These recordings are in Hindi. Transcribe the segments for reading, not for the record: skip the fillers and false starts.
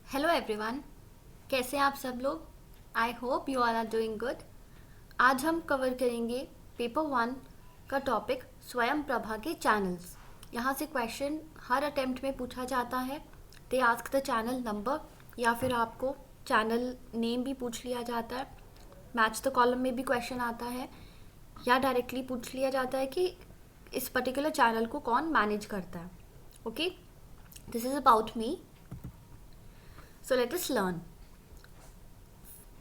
हेलो एवरीवन, कैसे हैं आप सब लोग। I hope you all are doing good. आज हम कवर करेंगे पेपर 1 का टॉपिक स्वयं प्रभा के चैनल्स। यहाँ से क्वेश्चन हर अटेम्प्ट में पूछा जाता है। They ask the channel number या फिर आपको चैनल नेम भी पूछ लिया जाता है। मैच द कॉलम में भी क्वेश्चन आता है या डायरेक्टली पूछ लिया जाता है कि इस पर्टिकुलर चैनल को कौन मैनेज करता है। Okay, this is about me. So let us learn.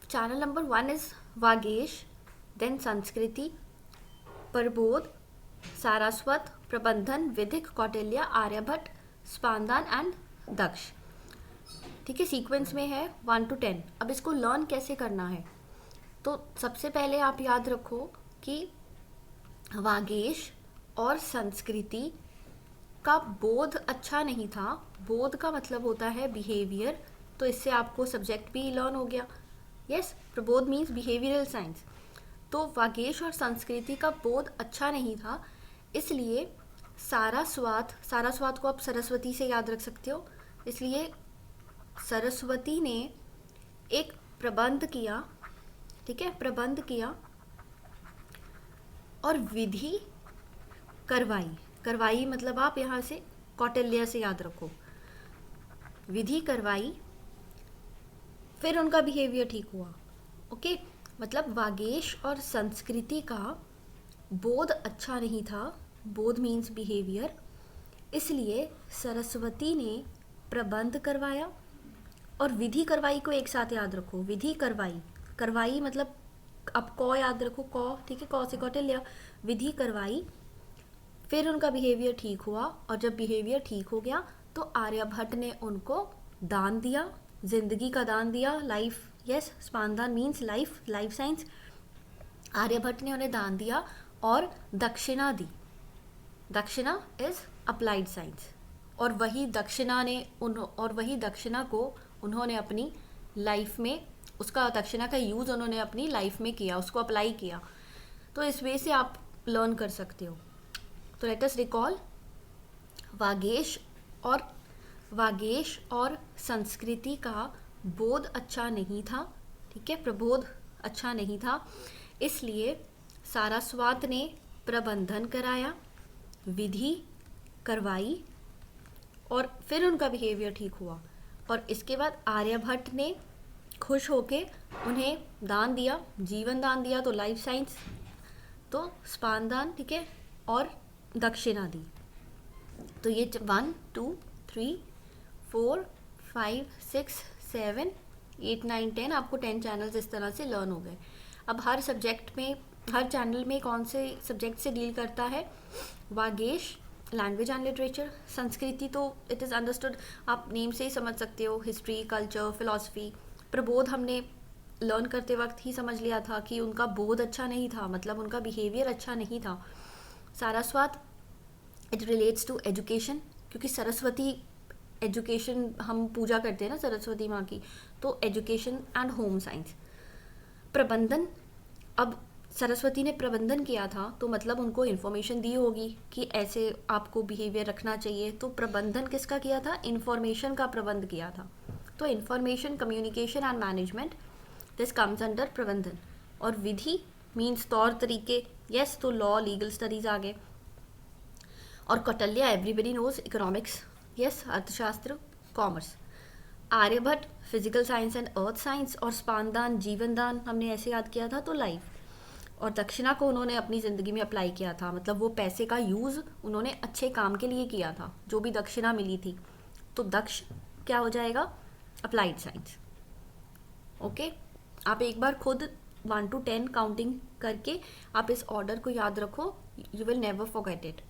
Channel number 1 is Vagesh, then Sanskriti, Parbodh, Saraswat, Prabandhan, Vidhik, Kautilya, Aryabhat, Spandan and Daksh. ठीक है, सीक्वेंस में है 1 to 10। अब इसको लर्न कैसे करना है, तो सबसे पहले आप याद रखो कि वागेश और संस्कृति का बोध अच्छा नहीं था। बोध का मतलब होता है बिहेवियर, तो इससे आपको सब्जेक्ट भी लर्न हो गया। Yes, Prabodh means behavioural science. तो वागेश और संस्कृति का बोध अच्छा नहीं था, इसलिए सारास्वात को आप सरस्वती से याद रख सकते हो। इसलिए सरस्वती ने एक प्रबंध किया, ठीक है, प्रबंध किया और विधि करवाई मतलब आप यहाँ से कौटिल्य से याद रखो, विधि करवाई, फिर उनका बिहेवियर ठीक हुआ। ओके, मतलब वागेश और संस्कृति का बोध अच्छा नहीं था, बोध मीन्स बिहेवियर, इसलिए सरस्वती ने प्रबंध करवाया और विधि करवाई को एक साथ याद रखो। विधि करवाई मतलब अब कौ याद रखो, कौ, ठीक है, कौ से कौटिल्य। विधि करवाई, फिर उनका बिहेवियर ठीक हुआ और जब बिहेवियर ठीक हो गया तो आर्यभट्ट ने उनको दान दिया, जिंदगी का दान दिया, life. Yes, Spandan means life science. Aryabhatta ने उन्हें दान दिया और दक्षिणा दी। दक्षिणा इज अप्लाइड साइंस, और वही दक्षिणा को उन्होंने अपनी लाइफ में, उसका दक्षिणा का यूज़ उन्होंने अपनी लाइफ में किया, उसको अप्लाई किया। तो इस वे से आप लर्न कर सकते हो। तो लेट अस रिकॉल, वागेश और संस्कृति का बोध अच्छा नहीं था, ठीक है, प्रबोध अच्छा नहीं था, इसलिए सारास्वात ने प्रबंधन कराया, विधि करवाई और फिर उनका बिहेवियर ठीक हुआ। और इसके बाद आर्यभट्ट ने खुश होके उन्हें दान दिया, जीवन दान दिया, तो लाइफ साइंस, तो स्पानदान, ठीक है, और दक्षिणा दी। तो ये 1 2 3 4 5 6 7 8 9 10 आपको 10 चैनल्स इस तरह से लर्न हो गए। अब हर सब्जेक्ट में, हर चैनल में कौन से सब्जेक्ट से डील करता है। वागेश लैंग्वेज एंड लिटरेचर, संस्कृति तो इट इज़ अंडरस्टूड, आप नेम से ही समझ सकते हो, हिस्ट्री, कल्चर, फिलॉसफी। प्रबोध हमने लर्न करते वक्त ही समझ लिया था कि उनका बोध अच्छा नहीं था, मतलब उनका बिहेवियर अच्छा नहीं था। Saraswat it relates to education, क्योंकि सरस्वती एजुकेशन, हम पूजा करते हैं ना सरस्वती माँ की, तो एजुकेशन एंड होम साइंस। प्रबंधन, अब सरस्वती ने प्रबंधन किया था तो मतलब उनको इन्फॉर्मेशन दी होगी कि ऐसे आपको बिहेवियर रखना चाहिए, तो प्रबंधन किसका किया था, इन्फॉर्मेशन का प्रबंध किया था। तो information, communication and management, this comes under प्रबंधन। और विधि मीन्स तौर तरीके, यस, तो लॉ, लीगल स्टडीज आ गए। और Kautilya everybody knows, economics, yes, अर्थशास्त्र, commerce. Aryabhatta physical science and earth science, और स्पानदान जीवन दान हमने ऐसे याद किया था, तो लाइफ। और दक्षिणा को उन्होंने अपनी ज़िंदगी में अप्लाई किया था, मतलब वो पैसे का यूज़ उन्होंने अच्छे काम के लिए किया था, जो भी दक्षिणा मिली थी। तो दक्ष क्या हो जाएगा, अप्लाइड साइंस। ओके, आप एक बार खुद 1 to 10 काउंटिंग करके आप इस ऑर्डर को याद रखो, you will never forget it.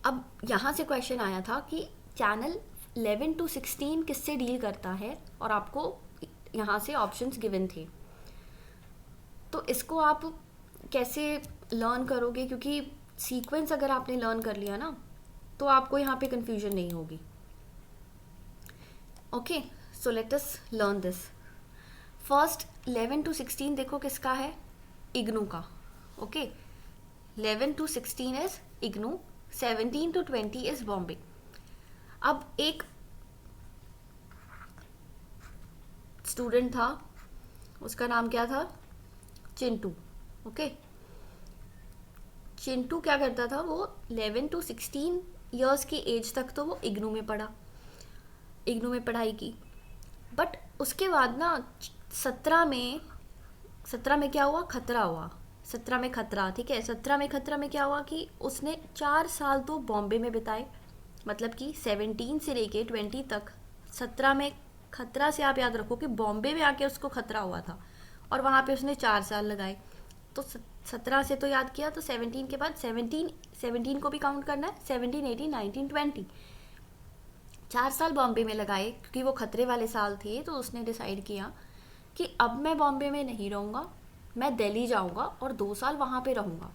अब यहाँ से क्वेश्चन आया था कि चैनल 11 to 16 किससे डील करता है, और आपको यहाँ से ऑप्शंस गिवन थे। तो इसको आप कैसे लर्न करोगे, क्योंकि सीक्वेंस अगर आपने लर्न कर लिया ना तो आपको यहाँ पे कंफ्यूजन नहीं होगी। Okay, so let us learn this. First 11 to 16 देखो किसका है, इग्नू का। Okay, 11 to 16 is IGNOU, 17 to 20 is Bombay. अब एक स्टूडेंट था, उसका नाम क्या था, चिंटू। ओके, चिंटू क्या करता था, वो 11 to 16 ईयर्स की एज तक तो वो इग्नू में पढ़ा, इग्नू में पढ़ाई की। बट उसके बाद ना 17 में क्या हुआ, खतरा हुआ। 17 में खतरा, ठीक है। 17 में खतरा में क्या हुआ कि उसने 4 साल तो बॉम्बे में बिताए, मतलब कि 17 से लेके 20 तक। 17 में खतरा से आप याद रखो कि बॉम्बे में आके उसको खतरा हुआ था और वहाँ पे उसने 4 साल लगाए। तो 17 से तो याद किया, तो 17 के बाद 17 को भी काउंट करना है, 17, 18, 19, 20। 4 साल बॉम्बे में लगाए क्योंकि वो खतरे वाले साल थे। तो उसने डिसाइड किया कि अब मैं बॉम्बे में नहीं रहूँगा, मैं दिल्ली जाऊँगा और 2 साल वहाँ पे रहूँगा।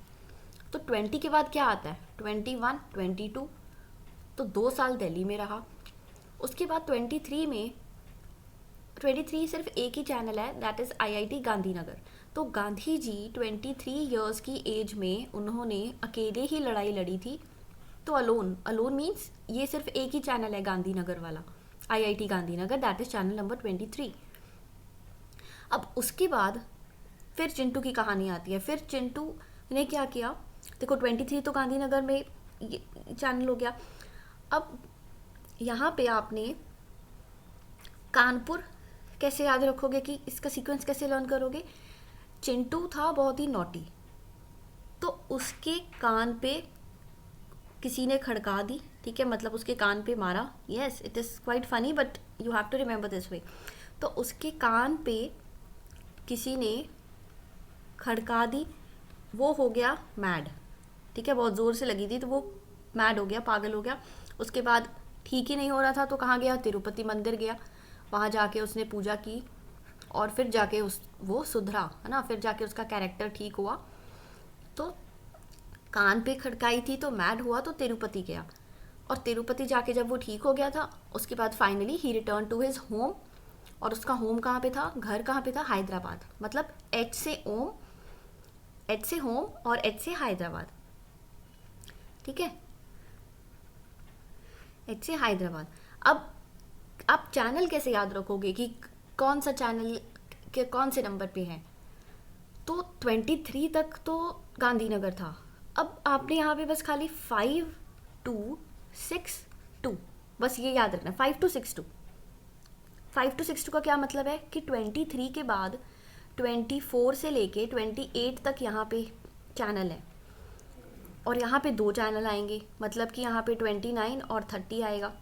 तो 20 के बाद क्या आता है, 21, 22, तो 2 साल दिल्ली में रहा। उसके बाद 23 सिर्फ एक ही चैनल है, दैट इज़ IIT गांधीनगर। तो गांधी जी 23 ईयर्स की एज में उन्होंने अकेले ही लड़ाई लड़ी थी। तो अलोन मीन्स ये सिर्फ एक ही चैनल है गांधीनगर वाला, IIT Gandhinagar, that is channel number 23। अब उसके बाद फिर चिंटू की कहानी आती है। फिर चिंटू ने क्या किया, देखो 23 तो गांधीनगर में ये चैनल हो गया। अब यहाँ पे आपने कानपुर कैसे याद रखोगे कि इसका सीक्वेंस कैसे लर्न करोगे। चिंटू था बहुत ही नॉटी, तो उसके कान पे किसी ने खड़का दी, ठीक है, मतलब उसके कान पे मारा। Yes, it is quite funny but you have to remember this way. तो उसके कान पे किसी ने खड़का दी, वो हो गया मैड, ठीक है, बहुत ज़ोर से लगी थी तो वो मैड हो गया, पागल हो गया। उसके बाद ठीक ही नहीं हो रहा था तो कहाँ गया, तिरुपति मंदिर गया। वहाँ जाके उसने पूजा की और फिर जाके वो सुधरा, है ना, फिर जाके उसका कैरेक्टर ठीक हुआ। तो कान पे खड़काई थी तो मैड हुआ तो तिरुपति गया, और तिरुपति जाके जब वो ठीक हो गया था उसके बाद finally he return to his home. और उसका होम कहाँ पे था, घर कहाँ पे था, हैदराबाद। मतलब H से होम और H से हैदराबाद, ठीक है, H से हैदराबाद। अब आप चैनल कैसे याद रखोगे कि कौन सा चैनल के कौन से नंबर पे है। तो 23 तक तो गांधीनगर था। अब आपने यहाँ पे बस खाली 5 to 6 2, बस ये याद रखना, 5 to 6 2। 5 to 6 2 का क्या मतलब है कि 23 के बाद 24 से लेके 28 तक यहाँ पे चैनल है, और यहाँ पे 2 चैनल आएंगे, मतलब कि यहाँ पे 29 और 30 आएगा।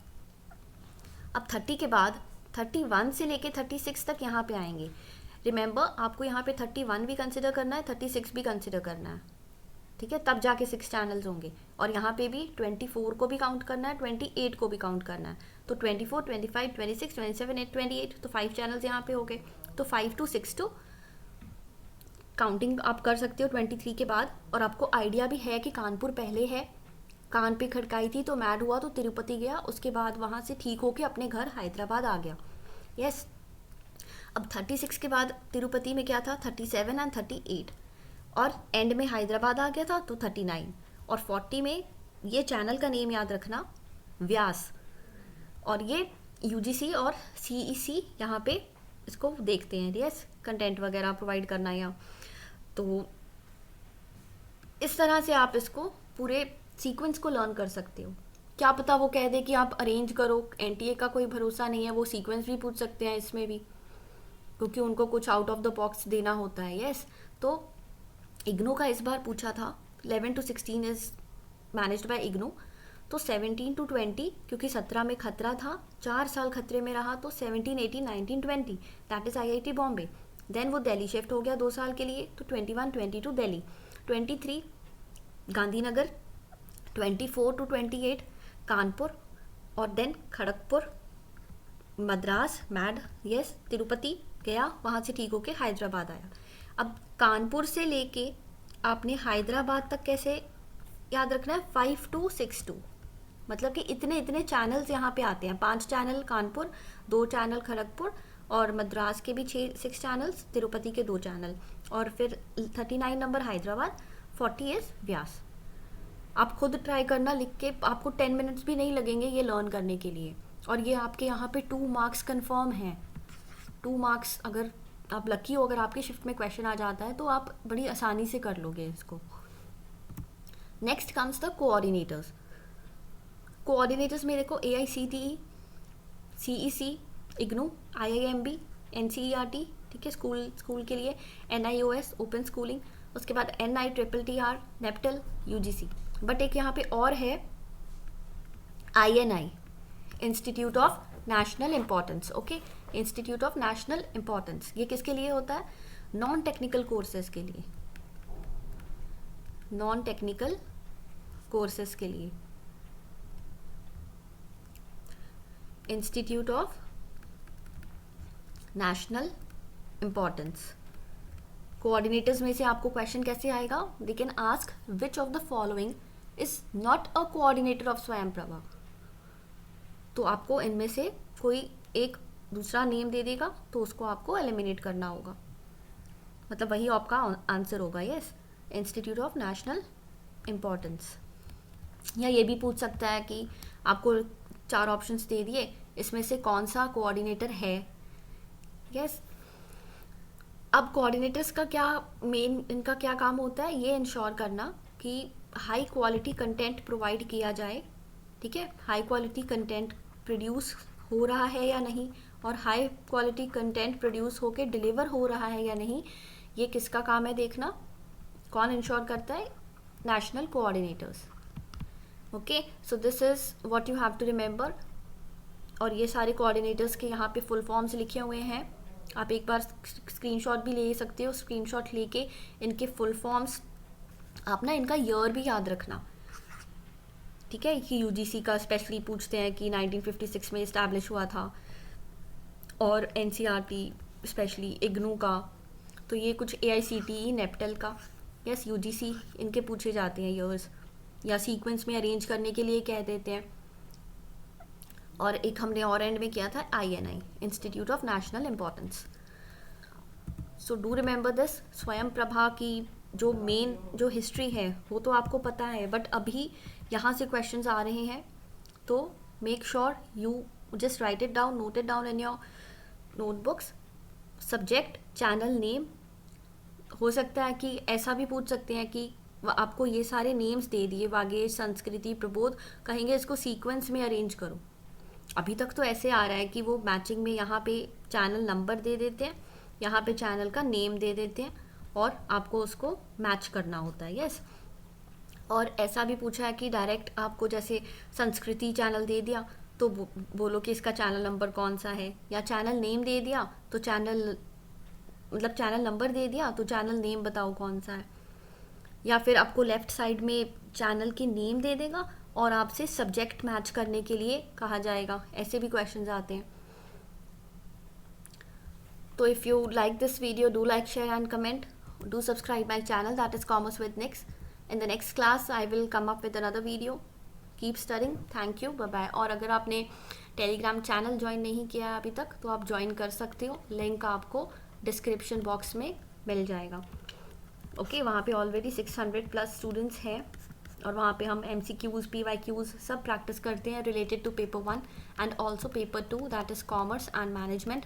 अब 30 के बाद 31 से लेके 36 तक यहाँ पे आएंगे। रिमेंबर, आपको यहाँ पे 31 भी कंसिडर करना है, 36 भी कंसिडर करना है, ठीक है, तब जाके 6 चैनल्स होंगे। और यहाँ पे भी 24 को भी काउंट करना है, 28 को भी काउंट करना है। तो 24, 25, 26, 27, 28, तो 5 चैनल्स यहाँ पे हो गए। तो 5 to 6 2 काउंटिंग आप कर सकते हो 23 के बाद। और आपको आइडिया भी है कि कानपुर पहले है, कान पे खड़काई थी तो मैड हुआ तो तिरुपति गया, उसके बाद वहाँ से ठीक होके अपने घर हैदराबाद आ गया। यस, अब 36 के बाद तिरुपति में क्या था, 37 एंड 38, और एंड में हैदराबाद आ गया था तो 39, और 40 में ये चैनल का नेम याद रखना, व्यास। और ये UGC और CEC यहाँ पे इसको देखते हैं, यस, कंटेंट वगैरह प्रोवाइड करना या। तो इस तरह से आप इसको पूरे सीक्वेंस को लर्न कर सकते हो। क्या पता वो कह दे कि आप अरेंज करो, NTA का कोई भरोसा नहीं है, वो सीक्वेंस भी पूछ सकते हैं इसमें भी, क्योंकि उनको कुछ आउट ऑफ द बॉक्स देना होता है। यस, तो इग्नू का इस बार पूछा था, 11 to 16 is managed by IGNOU. तो 17 to 20, क्योंकि 17 में खतरा था, 4 साल खतरे में रहा, तो 17, 18, 19, 20 दैट इज IIT बॉम्बे। देन वो दिल्ली शिफ्ट हो गया 2 साल के लिए, तो 21, 22 दिल्ली, 23 गांधीनगर, 24 to 28 कानपुर, और देन खड़गपुर, मद्रास, मैड, यस, तिरुपति गया, वहाँ से ठीक होके हैदराबाद आया। अब कानपुर से लेके आपने हैदराबाद तक कैसे याद रखना है, 5 to 6 2, मतलब कि इतने चैनल्स यहाँ पे आते हैं। 5 चैनल कानपुर, 2 चैनल खड़गपुर, और मद्रास के भी 6 चैनल्स, तिरुपति के 2 चैनल, और फिर 39 नंबर हैदराबाद, 40 इज व्यास। आप खुद ट्राई करना लिख के, आपको 10 मिनट्स भी नहीं लगेंगे ये लर्न करने के लिए, और ये आपके यहाँ पे 2 मार्क्स कंफर्म हैं। 2 मार्क्स अगर आप लकी हो, अगर आपकी शिफ्ट में क्वेश्चन आ जाता है तो आप बड़ी आसानी से कर लोगे इसको। Next comes the coordinators. Coordinators में देखो AICTE, CEC, IGNOU, IIMB, NCERT, ठीक है, स्कूल के लिए, NIOS, ओपन स्कूलिंग, उसके बाद NITTR, नेप्टल, UGC। बट एक यहाँ पे और है INI, institute of national importance. Okay, institute of national importance, ये किसके लिए होता है? नॉन टेक्निकल कोर्सेज के लिए, नॉन टेक्निकल कोर्सेज के लिए। Institute of national importance. Coordinators में से आपको क्वेश्चन कैसे आएगा? They can ask which of the following is not a coordinator of Swayamprabha. तो आपको इनमें से कोई एक दूसरा नेम दे देगा तो उसको आपको एलिमिनेट करना होगा, मतलब वही आपका आंसर होगा। Yes, institute of national importance. या ये भी पूछ सकता है कि आपको 4 ऑप्शंस दे दिए, इसमें से कौन सा कोऑर्डिनेटर है। यस, अब कोऑर्डिनेटर्स का क्या मेन, इनका क्या काम होता है? ये इंश्योर करना कि हाई क्वालिटी कंटेंट प्रोवाइड किया जाए, ठीक है, हाई क्वालिटी कंटेंट प्रोड्यूस हो रहा है या नहीं, और हाई क्वालिटी कंटेंट प्रोड्यूस होके डिलीवर हो रहा है या नहीं, ये किसका काम है देखना। कौन इंश्योर करता है? National coordinators. Okay, so this is what you have to remember. और ये सारे कोऑर्डिनेटर्स के यहाँ पे फुल फॉर्म्स लिखे हुए हैं, आप एक बार स्क्रीनशॉट भी ले सकते हो। स्क्रीनशॉट लेके इनके फुल फॉर्म्स, आप ना इनका ईयर भी याद रखना, ठीक है, कि UGC का स्पेशली पूछते हैं कि 1956 में इस्टेब्लिश हुआ था, और NCERT स्पेशली इग्नू का, तो ये कुछ AICTE, नेप्टल का, यस UGC, इनके पूछे जाते हैं ईयर्स, या सीक्वेंस में अरेंज करने के लिए कह देते हैं। और एक हमने और एंड में किया था INI, institute of national importance. So do remember this. Swayamprabha की जो मेन जो हिस्ट्री है वो तो आपको पता है, बट अभी यहाँ से क्वेश्चंस आ रहे हैं, तो make sure you just right it down, note it down in your notebooks. Subject, channel name, हो सकता है कि ऐसा भी पूछ सकते हैं कि आपको ये सारे नेम्स दे दिए, वागेश, संस्कृति, प्रबोध, कहेंगे इसको सीक्वेंस में अरेंज करो। अभी तक तो ऐसे आ रहा है कि वो मैचिंग में यहाँ पे चैनल नंबर दे देते हैं, यहाँ पे चैनल का नेम दे देते हैं, और आपको उसको मैच करना होता है। यस, और ऐसा भी पूछा है कि डायरेक्ट आपको जैसे संस्कृति चैनल दे दिया तो बोलो कि इसका चैनल नंबर कौन सा है, या चैनल नेम दे दिया तो चैनल मतलब चैनल नंबर दे दिया तो चैनल नेम बताओ कौन सा है, या फिर आपको लेफ्ट साइड में चैनल की नेम दे देगा और आपसे सब्जेक्ट मैच करने के लिए कहा जाएगा। ऐसे भी क्वेश्चंस आते हैं। तो if you like this video, do like, share and comment. Do subscribe my channel, that is Commerce with Nix. In the next class I will come up with another video. Keep studying. Thank you. Bye bye. और अगर आपने टेलीग्राम चैनल ज्वाइन नहीं किया है अभी तक तो आप ज्वाइन कर सकते हो, लिंक आपको डिस्क्रिप्शन बॉक्स में मिल जाएगा। ओके, वहाँ पे ऑलरेडी 600 प्लस स्टूडेंट्स हैं, और वहाँ पे हम MCQs, PYQs सब प्रैक्टिस करते हैं related to paper 1 and also paper 2, that is commerce and management.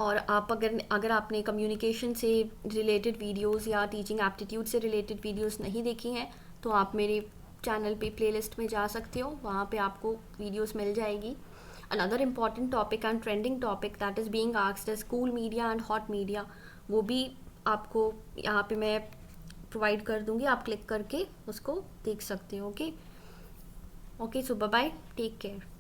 और आप अगर आपने कम्युनिकेशन से रिलेटेड वीडियोस या टीचिंग एप्टीट्यूड से रिलेटेड वीडियोस नहीं देखी हैं तो आप मेरे चैनल पे प्लेलिस्ट में जा सकते हो, वहाँ पे आपको वीडियोस मिल जाएगी। Another important topic and trending topic that is being asked as cool media and hot media, वो भी आपको यहाँ पे मैं प्रोवाइड कर दूँगी, आप क्लिक करके उसको देख सकते हो। ओके, सो बाय बाय, टेक केयर।